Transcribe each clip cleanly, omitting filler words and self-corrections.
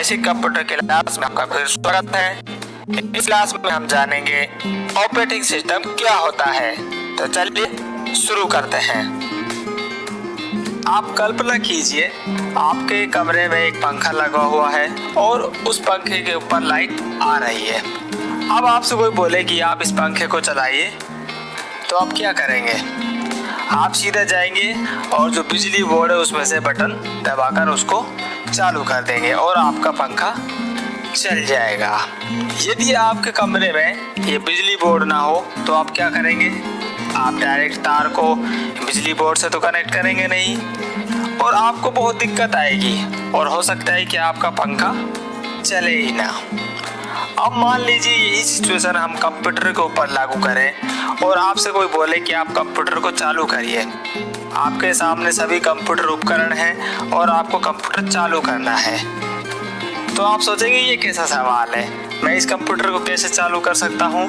Basic computer class में आपका फिर स्वागत है। इस क्लास में हम जानेंगे ऑपरेटिंग सिस्टम क्या होता है। तो चलिए शुरू करते हैं। आप कल्पना कीजिए, आपके कमरे में एक पंखा लगा हुआ है और उस पंखे के ऊपर लाइट आ रही है। अब आपसे कोई बोले कि आप इस पंखे को चलाइए, तो आप क्या करेंगे? आप सीधे जाएंगे और जो बिजली बोर्ड है उसमें से बटन दबाकर उसको चालू कर देंगे और आपका पंखा चल जाएगा। यदि आपके कमरे में ये बिजली बोर्ड ना हो तो आप क्या करेंगे? आप डायरेक्ट तार को बिजली बोर्ड से तो कनेक्ट करेंगे नहीं और आपको बहुत दिक्कत आएगी और हो सकता है कि आपका पंखा चले ही ना। अब मान लीजिए यही सिचुएशन हम कंप्यूटर के ऊपर लागू करें और आपसे कोई बोले कि आप कंप्यूटर को चालू करिए। आपके सामने सभी कंप्यूटर उपकरण हैं और आपको कंप्यूटर चालू करना है। तो आप सोचेंगे ये कैसा सवाल है, मैं इस कंप्यूटर को कैसे चालू कर सकता हूँ?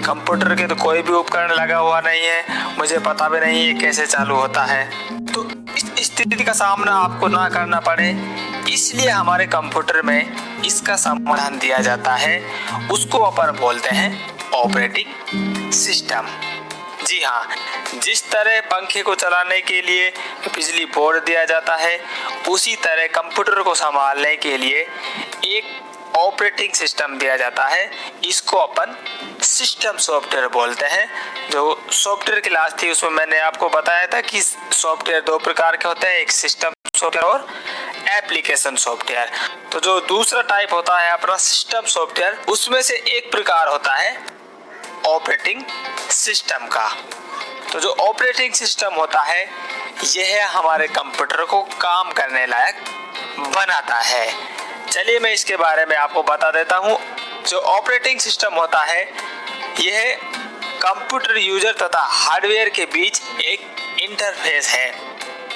कंप्यूटर के तो कोई भी उपकरण लगा हुआ नहीं है, मुझे पता भी नहीं ये कैसे चालू होता है। तो इस स्थिति का सामना आपको ना करना पड़े, इसलिए हमारे कंप्यूटर में इसका समाधान दिया जाता है। उसको अपन बोलते हैं ऑपरेटिंग सिस्टम। जी हाँ, जिस तरह पंखे को चलाने के लिए बिजली बोर्ड दिया जाता है, उसी तरह कंप्यूटर को संभालने के लिए एक ऑपरेटिंग सिस्टम दिया जाता है। इसको अपन सिस्टम सॉफ्टवेयर बोलते हैं। जो सॉफ्टवेयर क्लास थी उसमें मैंने आपको बताया था कि सॉफ्टवेयर दो प्रकार के होते हैं, एक सिस्टम सॉफ्टवेयर और एप्लीकेशन सॉफ्टवेयर। तो जो दूसरा टाइप होता है अपना सिस्टम सॉफ्टवेयर, उसमें से एक प्रकार होता है ऑपरेटिंग सिस्टम का। तो जो ऑपरेटिंग सिस्टम होता है यह हमारे कंप्यूटर को काम करने लायक बनाता है। चलिए मैं इसके बारे में आपको बता देता हूँ। जो ऑपरेटिंग सिस्टम होता है यह कंप्यूटर यूजर तथा हार्डवेयर के बीच एक इंटरफेस है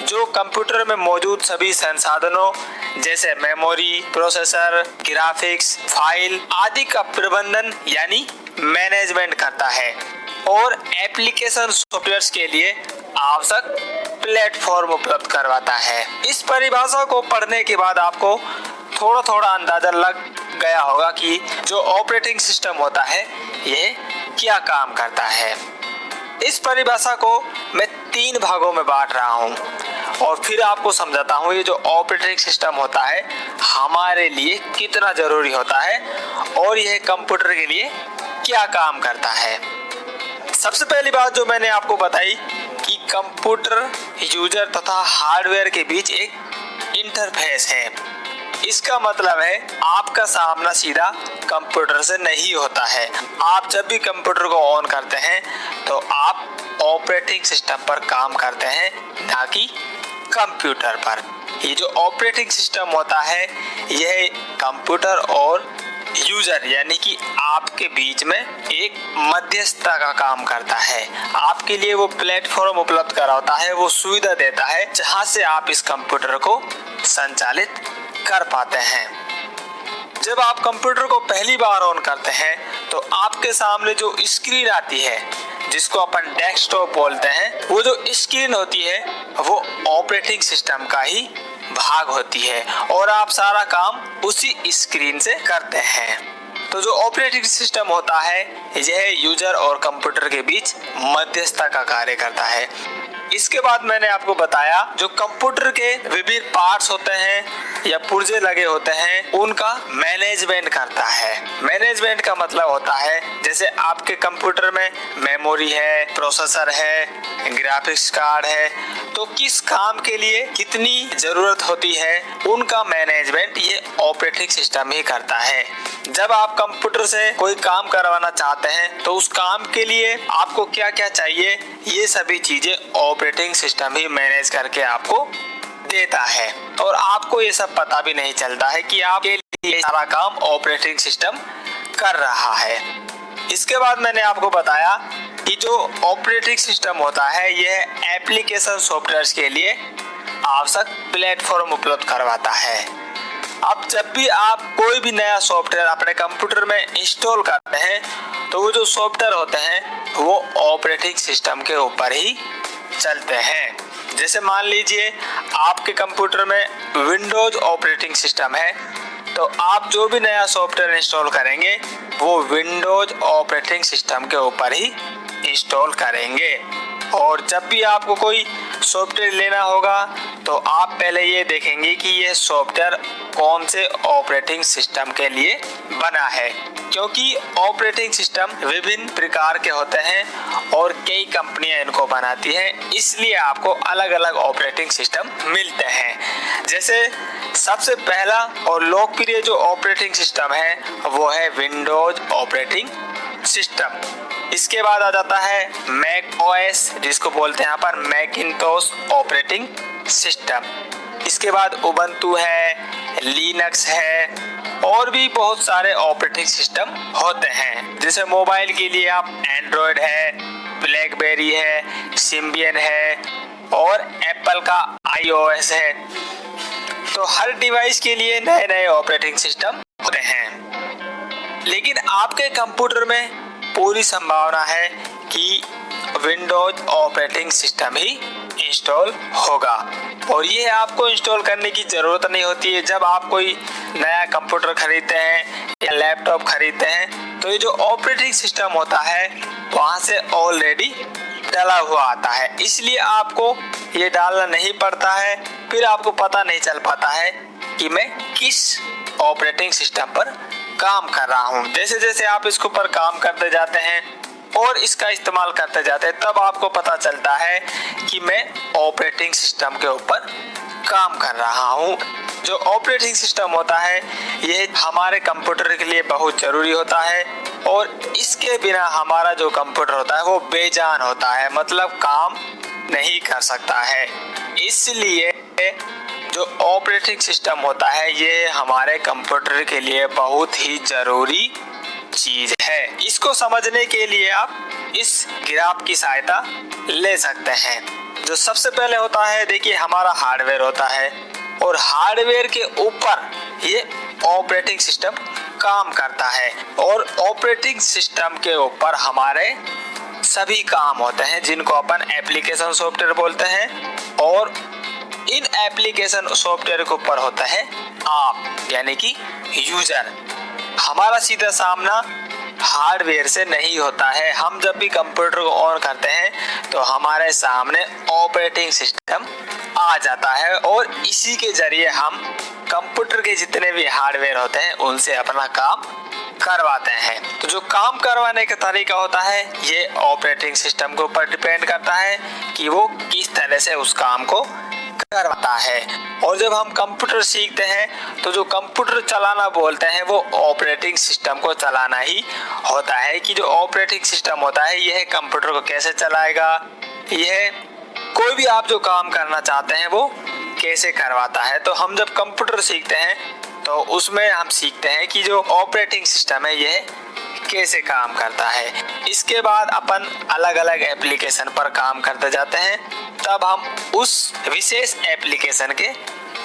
जो कंप्यूटर में मौजूद सभी संसाधनों जैसे मेमोरी, प्रोसेसर, ग्राफिक्स, फाइल आदि का प्रबंधन यानी मैनेजमेंट करता है और एप्लीकेशन सॉफ्टवेयर्स के लिए आवश्यक प्लेटफॉर्म उपलब्ध करवाता है। इस परिभाषा को पढ़ने के बाद आपको थोड़ा थोड़ा अंदाजा लग गया होगा कि जो ऑपरेटिंग सिस्टम होता है यह क्या काम करता है। इस परिभाषा को मैं 3 भागों में बांट रहा हूँ और फिर आपको समझाता हूँ ये जो ऑपरेटिंग सिस्टम होता है हमारे लिए कितना जरूरी होता है और यह कंप्यूटर के लिए क्या काम करता है। सबसे पहली बात जो मैंने आपको बताई कि कंप्यूटर यूजर तथा हार्डवेयर के बीच एक इंटरफेस है। इसका मतलब है आपका सामना सीधा कंप्यूटर से नहीं होता है। आप जब भी कंप्यूटर को ऑन करते हैं तो आप ऑपरेटिंग सिस्टम पर काम करते हैं, ना कि कंप्यूटर पर। ये जो ऑपरेटिंग सिस्टम होता है यह कंप्यूटर और यूजर यानी कि आपके बीच में एक मध्यस्थता का काम करता है। आपके लिए वो प्लेटफॉर्म उपलब्ध कराता है, वो सुविधा देता है जहां से आप इस कंप्यूटर को संचालित कर पाते हैं। जब आप कंप्यूटर को पहली बार ऑन करते हैं तो आपके सामने जो स्क्रीन आती है जिसको अपन डेस्कटॉप बोलते हैं, वो जो स्क्रीन होती है वो ऑपरेटिंग सिस्टम का ही भाग होती है और आप सारा काम उसी स्क्रीन से करते हैं। तो जो ऑपरेटिंग सिस्टम होता है यह यूजर और कंप्यूटर के बीच मध्यस्थता का कार्य करता है। इसके बाद मैंने आपको बताया जो कंप्यूटर के विभिन्न पार्ट्स होते हैं या पुर्जे लगे होते हैं उनका मैनेजमेंट करता है। मैनेजमेंट का मतलब होता है जैसे आपके कंप्यूटर में मेमोरी है, प्रोसेसर है, ग्राफिक्स कार्ड है, तो किस काम के लिए कितनी जरूरत होती है उनका मैनेजमेंट ये ऑपरेटिंग सिस्टम ही करता है। जब आप कंप्यूटर से कोई काम करवाना चाहते हैं तो उस काम के लिए आपको क्या क्या चाहिए ये सभी चीजें ऑपरेटिंग सिस्टम ही मैनेज करके आपको देता है और आपको ये सब पता भी नहीं चलता है कि आपके लिए सारा काम ऑपरेटिंग सिस्टम कर रहा है। इसके बाद मैंने आपको बताया कि जो ऑपरेटिंग सिस्टम होता है यह एप्लीकेशन सॉफ्टवेयर के लिए आवश्यक प्लेटफॉर्म उपलब्ध करवाता है। अब जब भी आप कोई भी नया सॉफ्टवेयर अपने कंप्यूटर में इंस्टॉल करते हैं तो वो जो सॉफ्टवेयर होते हैं वो ऑपरेटिंग सिस्टम के ऊपर ही चलते हैं। जैसे मान लीजिए आपके कंप्यूटर में विंडोज ऑपरेटिंग सिस्टम है तो आप जो भी नया सॉफ्टवेयर इंस्टॉल करेंगे वो विंडोज ऑपरेटिंग सिस्टम के ऊपर ही इंस्टॉल करेंगे। और जब भी आपको कोई सॉफ्टवेयर लेना होगा तो आप पहले ये देखेंगे कि ये सॉफ्टवेयर कौन से ऑपरेटिंग सिस्टम के लिए बना है, क्योंकि ऑपरेटिंग सिस्टम विभिन्न प्रकार के होते हैं और कई कंपनियां इनको बनाती हैं, इसलिए आपको अलग अलग ऑपरेटिंग सिस्टम मिलते हैं। जैसे सबसे पहला और लोकप्रिय जो ऑपरेटिंग सिस्टम है वो है विंडोज ऑपरेटिंग सिस्टम। इसके बाद आ जाता है मैक ओएस, जिसको बोलते हैं यहाँ पर मैकिंटोश ऑपरेटिंग सिस्टम। इसके बाद उबंटू है, लिनक्स है और भी बहुत सारे ऑपरेटिंग सिस्टम होते हैं। जैसे मोबाइल के लिए आप एंड्रॉयड है, ब्लैकबेरी है, सिम्बियन है और एप्पल का iOS है। तो हर डिवाइस के लिए नए नए ऑपरेटिंग सिस्टम होते हैं, लेकिन आपके कंप्यूटर में पूरी संभावना है कि विंडोज ऑपरेटिंग सिस्टम ही इंस्टॉल होगा। और ये आपको इंस्टॉल करने की ज़रूरत नहीं होती है। जब आप कोई नया कंप्यूटर खरीदते हैं या लैपटॉप खरीदते हैं तो ये जो ऑपरेटिंग सिस्टम होता है वहाँ से ऑलरेडी डला हुआ आता है, इसलिए आपको ये डालना नहीं पड़ता है। फिर आपको पता नहीं चल पाता है कि मैं किस ऑपरेटिंग सिस्टम पर काम कर रहा हूँ। जैसे जैसे आप इसके ऊपर काम करते जाते हैं और इसका इस्तेमाल करते जाते हैं तब आपको पता चलता है कि मैं ऑपरेटिंग सिस्टम के ऊपर काम कर रहा हूँ। जो ऑपरेटिंग सिस्टम होता है ये हमारे कंप्यूटर के लिए बहुत ज़रूरी होता है और इसके बिना हमारा जो कंप्यूटर होता है वो बेजान होता है, मतलब काम नहीं कर सकता है। इसलिए जो ऑपरेटिंग सिस्टम होता है ये हमारे कंप्यूटर के लिए बहुत ही ज़रूरी चीज है। इसको समझने के लिए आप इस ग्राफ की सहायता ले सकते हैं। जो सबसे पहले होता है, देखिए हमारा हार्डवेयर होता है और हार्डवेयर के ऊपर ये ऑपरेटिंग सिस्टम काम करता है और ऑपरेटिंग सिस्टम के ऊपर हमारे सभी काम होते हैं जिनको अपन एप्लीकेशन सॉफ्टवेयर बोलते हैं। और इन एप्लीकेशन सॉफ्टवेयर के ऊपर होता है आप, यानी कि यूजर। हमारा सीधा सामना हार्डवेयर से नहीं होता है। हम जब भी कंप्यूटर को ऑन करते हैं तो हमारे सामने ऑपरेटिंग सिस्टम आ जाता है और इसी के जरिए हम कंप्यूटर के जितने भी हार्डवेयर होते हैं उनसे अपना काम करवाते हैं। तो जो काम करवाने का तरीका होता है ये ऑपरेटिंग सिस्टम के ऊपर डिपेंड करता है कि वो किस तरह से उस काम को करवाता है। और जब हम कंप्यूटर सीखते हैं तो जो कंप्यूटर चलाना बोलते हैं वो ऑपरेटिंग सिस्टम को चलाना ही होता है। कि जो ऑपरेटिंग सिस्टम होता है यह कंप्यूटर को कैसे चलाएगा, यह कोई भी आप जो काम करना चाहते हैं वो कैसे करवाता है। तो हम जब कंप्यूटर सीखते हैं तो उसमें हम सीखते हैं कि जो ऑपरेटिंग सिस्टम है यह कैसे काम करता है। इसके बाद अपन अलग अलग एप्लीकेशन पर काम करते जाते हैं, तब हम उस विशेष एप्लीकेशन के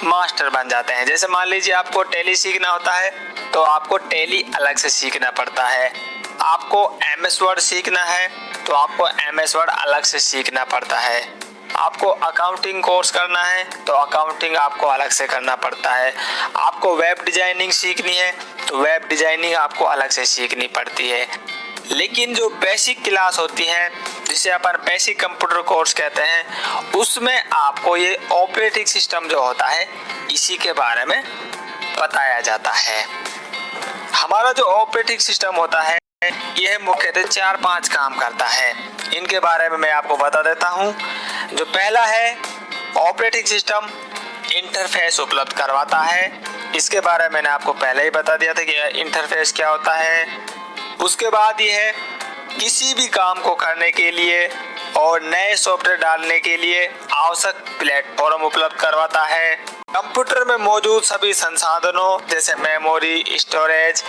मास्टर बन जाते हैं। जैसे मान लीजिए आपको टैली सीखना होता है तो आपको टैली अलग से सीखना पड़ता है। आपको MS वर्ड सीखना है तो आपको MS वर्ड अलग से सीखना पड़ता है। आपको अकाउंटिंग कोर्स करना है तो अकाउंटिंग आपको अलग से करना पड़ता है। आपको वेब डिजाइनिंग सीखनी है तो वेब डिजाइनिंग आपको अलग से सीखनी पड़ती है। लेकिन जो बेसिक क्लास होती है जिसे अपन बेसिक कंप्यूटर कोर्स कहते हैं उसमें आपको ये ऑपरेटिंग सिस्टम जो होता है इसी के बारे में बताया जाता है। हमारा जो ऑपरेटिंग सिस्टम होता है यह मुख्यतः 4-5 काम करता है। इनके बारे में मैं आपको बता देता हूँ। जो पहला है, ऑपरेटिंग सिस्टम इंटरफेस उपलब्ध करवाता है। इसके बारे में मैंने आपको पहले ही बता दिया था कि इंटरफेस क्या होता है। उसके बाद ये है किसी भी काम को करने के लिए और नए सॉफ्टवेयर डालने के लिए आवश्यक प्लेटफॉर्म उपलब्ध करवाता है। कंप्यूटर में मौजूद सभी संसाधनों जैसे मेमोरी, स्टोरेज,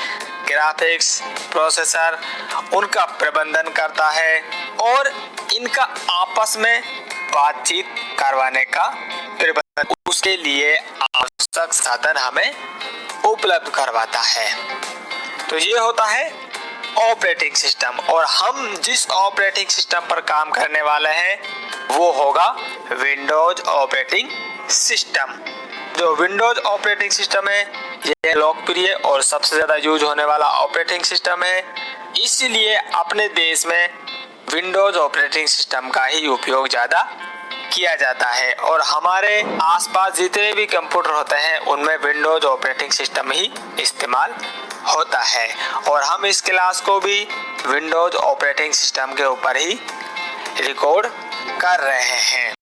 ग्राफिक्स, प्रोसेसर उनका प्रबंधन करता है और इनका आपस में बातचीत करवाने का प्रबंधन उसके लिए आवश्यक साधन हमें उपलब्ध करवाता है। तो ये होता है ऑपरेटिंग सिस्टम। और हम जिस ऑपरेटिंग सिस्टम पर काम करने वाले हैं वो होगा विंडोज ऑपरेटिंग सिस्टम। जो विंडोज ऑपरेटिंग सिस्टम है ये लोकप्रिय और सबसे ज़्यादा यूज होने वाला ऑपरेटिंग सिस्टम है, इसलिए अपने देश में विंडोज ऑपरेटिंग सिस्टम का ही उपयोग ज़्यादा किया जाता है और हमारे आसपास जितने भी कंप्यूटर होते हैं उनमें विंडोज ऑपरेटिंग सिस्टम ही इस्तेमाल होता है। और हम इस क्लास को भी विंडोज ऑपरेटिंग सिस्टम के ऊपर ही रिकॉर्ड कर रहे हैं।